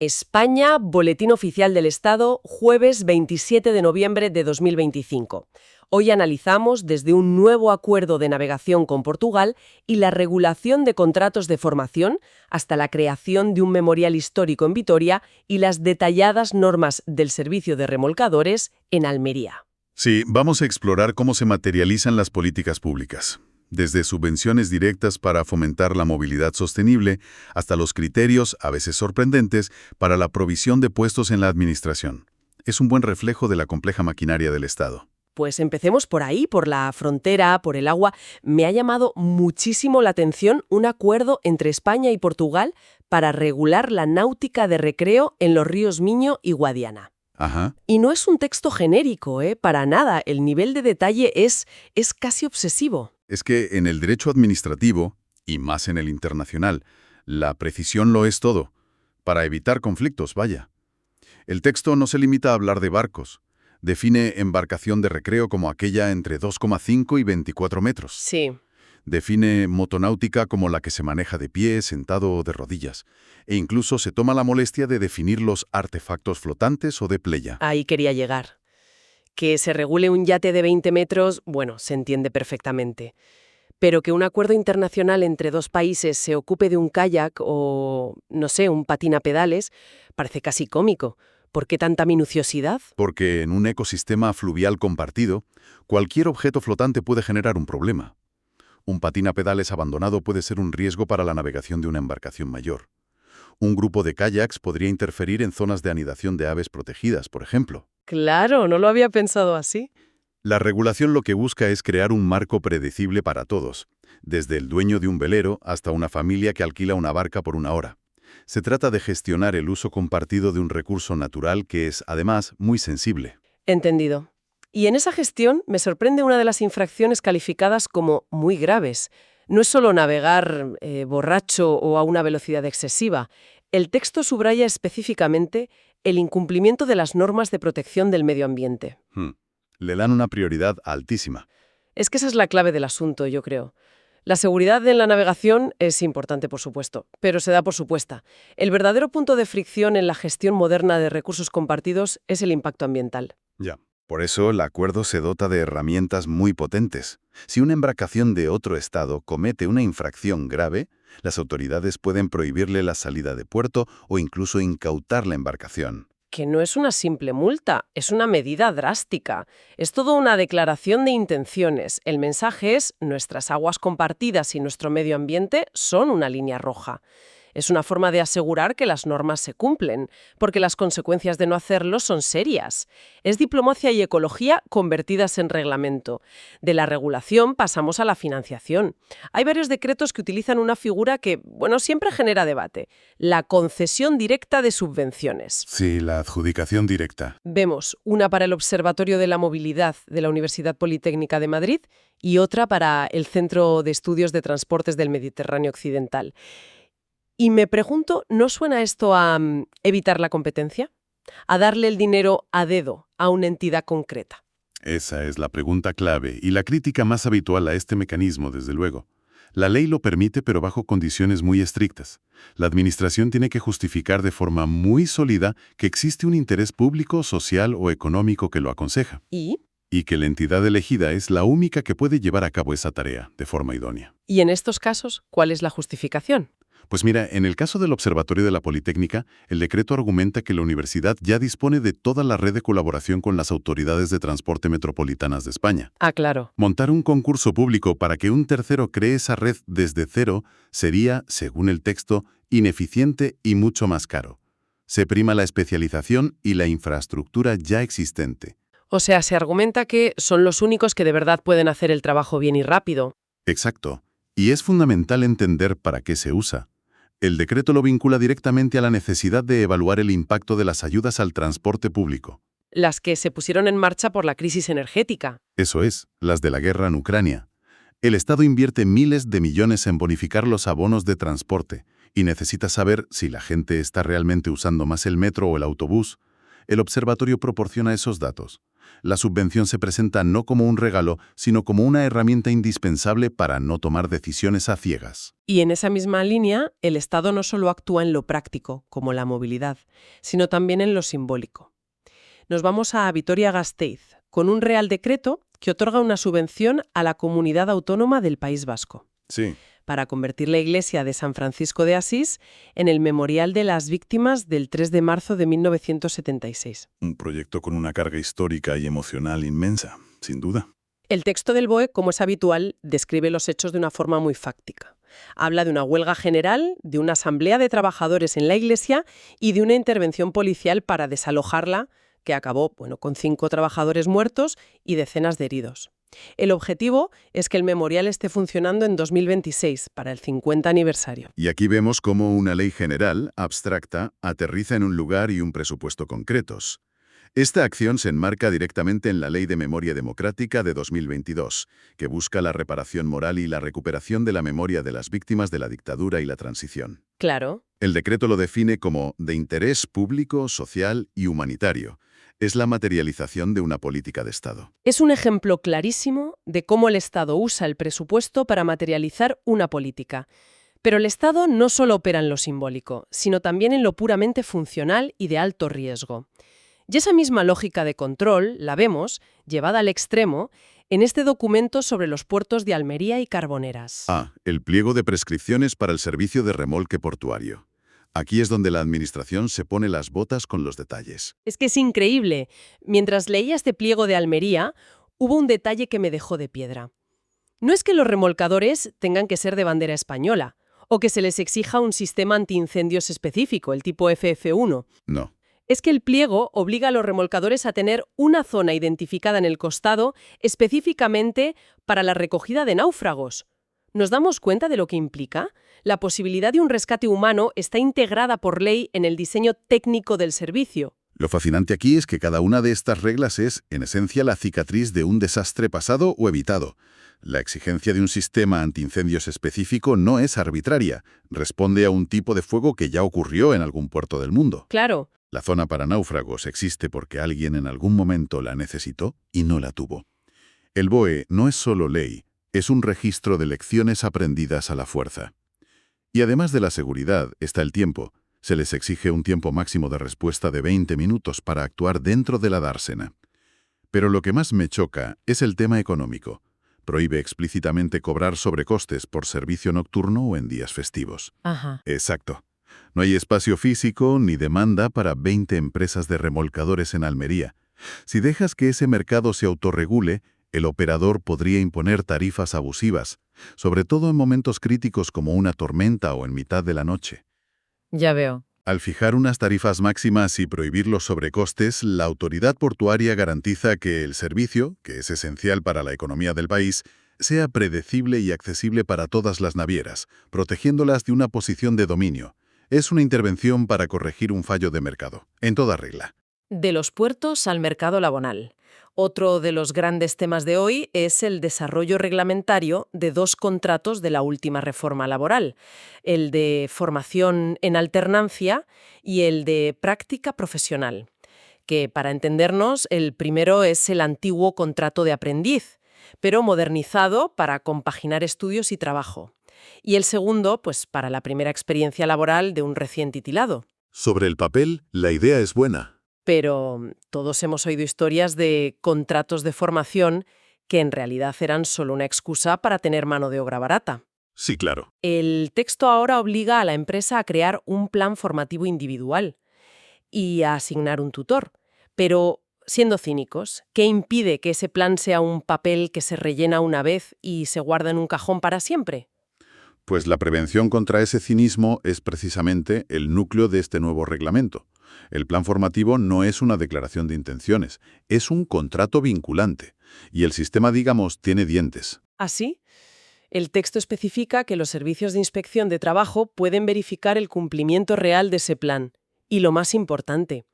España, Boletín Oficial del Estado, jueves 27 de noviembre de 2025. Hoy analizamos desde un nuevo acuerdo de navegación con Portugal y la regulación de contratos de formación hasta la creación de un memorial histórico en Vitoria y las detalladas normas del servicio de remolcadores en Almería. Sí, vamos a explorar cómo se materializan las políticas públicas, desde subvenciones directas para fomentar la movilidad sostenible hasta los criterios, a veces sorprendentes, para la provisión de puestos en la administración. Es un buen reflejo de la compleja maquinaria del Estado. Pues empecemos por ahí, por la frontera, por el agua. Me ha llamado muchísimo la atención un acuerdo entre España y Portugal para regular la náutica de recreo en los ríos Miño y Guadiana. Ajá. Y no es un texto genérico, para nada. El nivel de detalle es casi obsesivo. Es que en el derecho administrativo, y más en el internacional, la precisión lo es todo, para evitar conflictos, vaya. El texto no se limita a hablar de barcos. Define embarcación de recreo como aquella entre 2,5 y 24 metros. Sí. Define motonáutica como la que se maneja de pie, sentado o de rodillas. E incluso se toma la molestia de definir los artefactos flotantes o de playa. Ahí quería llegar. Que se regule un yate de 20 metros, bueno, se entiende perfectamente. Pero que un acuerdo internacional entre dos países se ocupe de un kayak o, no sé, un patín a pedales, parece casi cómico. ¿Por qué tanta minuciosidad? Porque en un ecosistema fluvial compartido, cualquier objeto flotante puede generar un problema. Un patín a pedales abandonado puede ser un riesgo para la navegación de una embarcación mayor. Un grupo de kayaks podría interferir en zonas de anidación de aves protegidas, por ejemplo. Claro, no lo había pensado así. La regulación lo que busca es crear un marco predecible para todos, desde el dueño de un velero hasta una familia que alquila una barca por una hora. Se trata de gestionar el uso compartido de un recurso natural que es, además, muy sensible. Entendido. Y en esa gestión me sorprende una de las infracciones calificadas como muy graves. No es solo navegar borracho o a una velocidad excesiva. El texto subraya específicamente el incumplimiento de las normas de protección del medio ambiente. Le dan una prioridad altísima. Es que esa es la clave del asunto, yo creo. La seguridad en la navegación es importante, por supuesto, pero se da por supuesta. El verdadero punto de fricción en la gestión moderna de recursos compartidos es el impacto ambiental. Ya. Por eso el acuerdo se dota de herramientas muy potentes. Si una embarcación de otro estado comete una infracción grave, las autoridades pueden prohibirle la salida de puerto o incluso incautar la embarcación. Que no es una simple multa, es una medida drástica. Es todo una declaración de intenciones. El mensaje es: nuestras aguas compartidas y nuestro medio ambiente son una línea roja. Es una forma de asegurar que las normas se cumplen, porque las consecuencias de no hacerlo son serias. Es diplomacia y ecología convertidas en reglamento. De la regulación pasamos a la financiación. Hay varios decretos que utilizan una figura que, bueno, siempre genera debate: la concesión directa de subvenciones. Sí, la adjudicación directa. Vemos una para el Observatorio de la Movilidad de la Universidad Politécnica de Madrid y otra para el Centro de Estudios de Transportes del Mediterráneo Occidental. Y me pregunto, ¿no suena esto a evitar la competencia? ¿A darle el dinero a dedo a una entidad concreta? Esa es la pregunta clave y la crítica más habitual a este mecanismo, desde luego. La ley lo permite, pero bajo condiciones muy estrictas. La administración tiene que justificar de forma muy sólida que existe un interés público, social o económico que lo aconseja. ¿Y que la entidad elegida es la única que puede llevar a cabo esa tarea de forma idónea. ¿Y en estos casos, cuál es la justificación? Pues mira, en el caso del Observatorio de la Politécnica, el decreto argumenta que la universidad ya dispone de toda la red de colaboración con las autoridades de transporte metropolitanas de España. Ah, claro. Montar un concurso público para que un tercero cree esa red desde cero sería, según el texto, ineficiente y mucho más caro. Se prima la especialización y la infraestructura ya existente. O sea, se argumenta que son los únicos que de verdad pueden hacer el trabajo bien y rápido. Exacto. Y es fundamental entender para qué se usa. El decreto lo vincula directamente a la necesidad de evaluar el impacto de las ayudas al transporte público. Las que se pusieron en marcha por la crisis energética. Eso es, las de la guerra en Ucrania. El Estado invierte miles de millones en bonificar los abonos de transporte y necesita saber si la gente está realmente usando más el metro o el autobús. El observatorio proporciona esos datos. La subvención se presenta no como un regalo, sino como una herramienta indispensable para no tomar decisiones a ciegas. Y en esa misma línea, el Estado no solo actúa en lo práctico, como la movilidad, sino también en lo simbólico. Nos vamos a Vitoria-Gasteiz, con un Real Decreto que otorga una subvención a la Comunidad Autónoma del País Vasco, Sí. para convertir la iglesia de San Francisco de Asís en el memorial de las víctimas del 3 de marzo de 1976. Un proyecto con una carga histórica y emocional inmensa, sin duda. El texto del BOE, como es habitual, describe los hechos de una forma muy fáctica. Habla de una huelga general, de una asamblea de trabajadores en la iglesia y de una intervención policial para desalojarla, que acabó, con 5 trabajadores muertos y decenas de heridos. El objetivo es que el memorial esté funcionando en 2026, para el 50 aniversario. Y aquí vemos cómo una ley general, abstracta, aterriza en un lugar y un presupuesto concretos. Esta acción se enmarca directamente en la Ley de Memoria Democrática de 2022, que busca la reparación moral y la recuperación de la memoria de las víctimas de la dictadura y la transición. Claro. El decreto lo define como de interés público, social y humanitario. Es la materialización de una política de Estado. Es un ejemplo clarísimo de cómo el Estado usa el presupuesto para materializar una política. Pero el Estado no solo opera en lo simbólico, sino también en lo puramente funcional y de alto riesgo. Y esa misma lógica de control la vemos, llevada al extremo, en este documento sobre los puertos de Almería y Carboneras. El pliego de prescripciones para el servicio de remolque portuario. Aquí es donde la Administración se pone las botas con los detalles. Es que es increíble. Mientras leía este pliego de Almería, hubo un detalle que me dejó de piedra. No es que los remolcadores tengan que ser de bandera española, o que se les exija un sistema antiincendios específico, el tipo FF1. No. Es que el pliego obliga a los remolcadores a tener una zona identificada en el costado específicamente para la recogida de náufragos. ¿Nos damos cuenta de lo que implica? La posibilidad de un rescate humano está integrada por ley en el diseño técnico del servicio. Lo fascinante aquí es que cada una de estas reglas es, en esencia, la cicatriz de un desastre pasado o evitado. La exigencia de un sistema antiincendios específico no es arbitraria, responde a un tipo de fuego que ya ocurrió en algún puerto del mundo. Claro. La zona para náufragos existe porque alguien en algún momento la necesitó y no la tuvo. El BOE no es solo ley, es un registro de lecciones aprendidas a la fuerza. Y además de la seguridad, está el tiempo. Se les exige un tiempo máximo de respuesta de 20 minutos para actuar dentro de la dársena. Pero lo que más me choca es el tema económico. Prohíbe explícitamente cobrar sobrecostes por servicio nocturno o en días festivos. Ajá. Exacto. No hay espacio físico ni demanda para 20 empresas de remolcadores en Almería. Si dejas que ese mercado se autorregule, el operador podría imponer tarifas abusivas, sobre todo en momentos críticos como una tormenta o en mitad de la noche. Ya veo. Al fijar unas tarifas máximas y prohibir los sobrecostes, la autoridad portuaria garantiza que el servicio, que es esencial para la economía del país, sea predecible y accesible para todas las navieras, protegiéndolas de una posición de dominio. Es una intervención para corregir un fallo de mercado, en toda regla. De los puertos al mercado laboral. Otro de los grandes temas de hoy es el desarrollo reglamentario de 2 contratos de la última reforma laboral, el de formación en alternancia y el de práctica profesional, que, para entendernos, el primero es el antiguo contrato de aprendiz, pero modernizado para compaginar estudios y trabajo. Y el segundo, para la primera experiencia laboral de un recién titilado. Sobre el papel, la idea es buena. Pero todos hemos oído historias de contratos de formación que en realidad eran solo una excusa para tener mano de obra barata. Sí, claro. El texto ahora obliga a la empresa a crear un plan formativo individual y a asignar un tutor. Pero, siendo cínicos, ¿qué impide que ese plan sea un papel que se rellena una vez y se guarda en un cajón para siempre? Pues la prevención contra ese cinismo es precisamente el núcleo de este nuevo reglamento. El plan formativo no es una declaración de intenciones, es un contrato vinculante. Y el sistema, digamos, tiene dientes. ¿Así? El texto especifica que los servicios de inspección de trabajo pueden verificar el cumplimiento real de ese plan. Y lo más importante,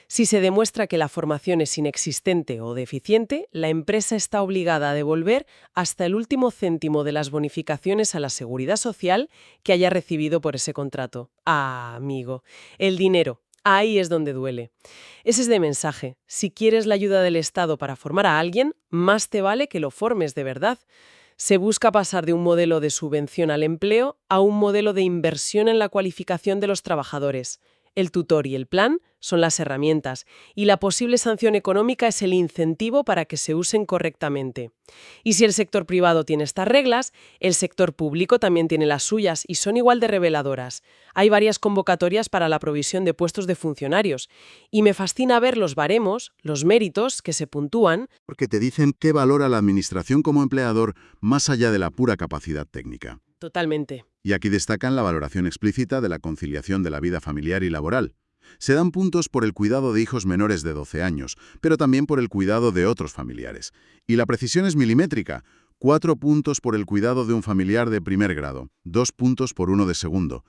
si se demuestra que la formación es inexistente o deficiente, la empresa está obligada a devolver hasta el último céntimo de las bonificaciones a la seguridad social que haya recibido por ese contrato. Ah, amigo, el dinero, Ahí es donde duele. Ese es de mensaje. Si quieres la ayuda del Estado para formar a alguien, más te vale que lo formes de verdad. Se busca pasar de un modelo de subvención al empleo a un modelo de inversión en la cualificación de los trabajadores. El tutor y el plan son las herramientas, y la posible sanción económica es el incentivo para que se usen correctamente. Y si el sector privado tiene estas reglas, el sector público también tiene las suyas y son igual de reveladoras. Hay varias convocatorias para la provisión de puestos de funcionarios, y me fascina ver los baremos, los méritos que se puntúan. Porque te dicen qué valora la administración como empleador más allá de la pura capacidad técnica. Totalmente. Y aquí destacan la valoración explícita de la conciliación de la vida familiar y laboral. Se dan puntos por el cuidado de hijos menores de 12 años, pero también por el cuidado de otros familiares. Y la precisión es milimétrica. 4 puntos por el cuidado de un familiar de primer grado, 2 puntos por uno de segundo.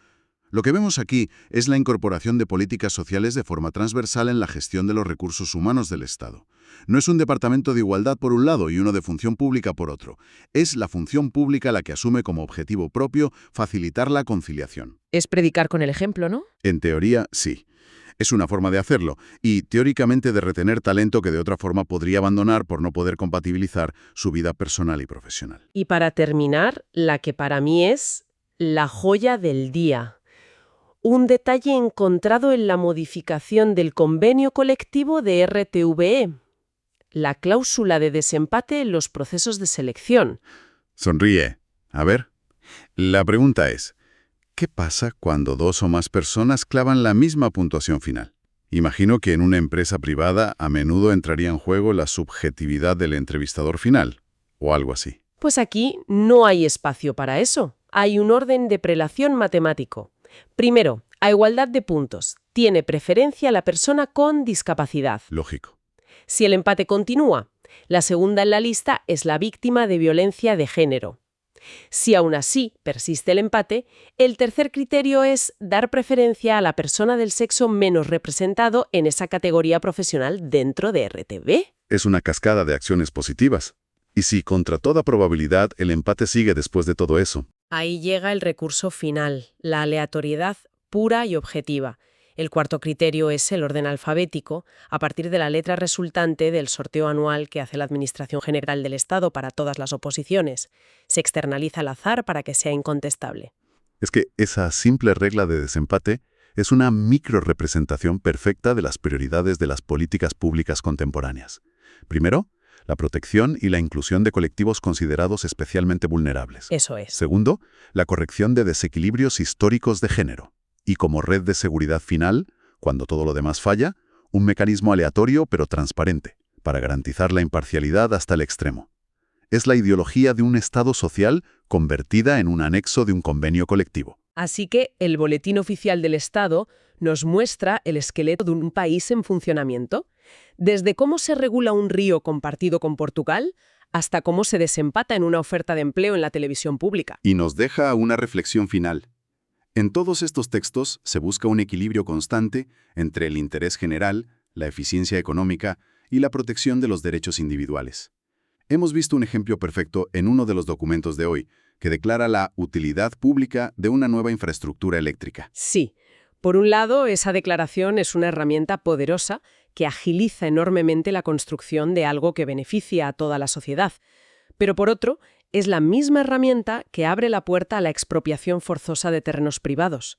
Lo que vemos aquí es la incorporación de políticas sociales de forma transversal en la gestión de los recursos humanos del Estado. No es un departamento de igualdad por un lado y uno de función pública por otro. Es la función pública la que asume como objetivo propio facilitar la conciliación. Es predicar con el ejemplo, ¿no? En teoría, sí. Es una forma de hacerlo, y teóricamente de retener talento que de otra forma podría abandonar por no poder compatibilizar su vida personal y profesional. Y para terminar, la que para mí es la joya del día. Un detalle encontrado en la modificación del convenio colectivo de RTVE, la cláusula de desempate en los procesos de selección. Sonríe. A ver. La pregunta es, ¿qué pasa cuando 2 o más personas clavan la misma puntuación final? Imagino que en una empresa privada a menudo entraría en juego la subjetividad del entrevistador final, o algo así. Pues aquí no hay espacio para eso. Hay un orden de prelación matemático. Primero, a igualdad de puntos, tiene preferencia la persona con discapacidad. Lógico. Si el empate continúa, la segunda en la lista es la víctima de violencia de género. Si aún así persiste el empate, el tercer criterio es dar preferencia a la persona del sexo menos representado en esa categoría profesional dentro de RTV. Es una cascada de acciones positivas. Y si, contra toda probabilidad, el empate sigue después de todo eso. Ahí llega el recurso final, la aleatoriedad pura y objetiva. El cuarto criterio es el orden alfabético, a partir de la letra resultante del sorteo anual que hace la Administración General del Estado para todas las oposiciones. Se externaliza al azar para que sea incontestable. Es que esa simple regla de desempate es una microrepresentación perfecta de las prioridades de las políticas públicas contemporáneas. Primero, la protección y la inclusión de colectivos considerados especialmente vulnerables. Eso es. Segundo, la corrección de desequilibrios históricos de género. Y como red de seguridad final, cuando todo lo demás falla, un mecanismo aleatorio pero transparente, para garantizar la imparcialidad hasta el extremo. Es la ideología de un Estado social convertida en un anexo de un convenio colectivo. Así que el Boletín Oficial del Estado nos muestra el esqueleto de un país en funcionamiento, desde cómo se regula un río compartido con Portugal hasta cómo se desempata en una oferta de empleo en la televisión pública. Y nos deja una reflexión final. En todos estos textos se busca un equilibrio constante entre el interés general, la eficiencia económica y la protección de los derechos individuales. Hemos visto un ejemplo perfecto en uno de los documentos de hoy, que declara la utilidad pública de una nueva infraestructura eléctrica. Sí. Por un lado, esa declaración es una herramienta poderosa que agiliza enormemente la construcción de algo que beneficia a toda la sociedad. Pero por otro, es la misma herramienta que abre la puerta a la expropiación forzosa de terrenos privados.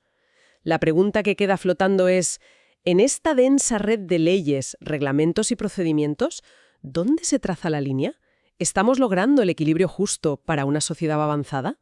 La pregunta que queda flotando es, en esta densa red de leyes, reglamentos y procedimientos, ¿dónde se traza la línea? ¿Estamos logrando el equilibrio justo para una sociedad avanzada?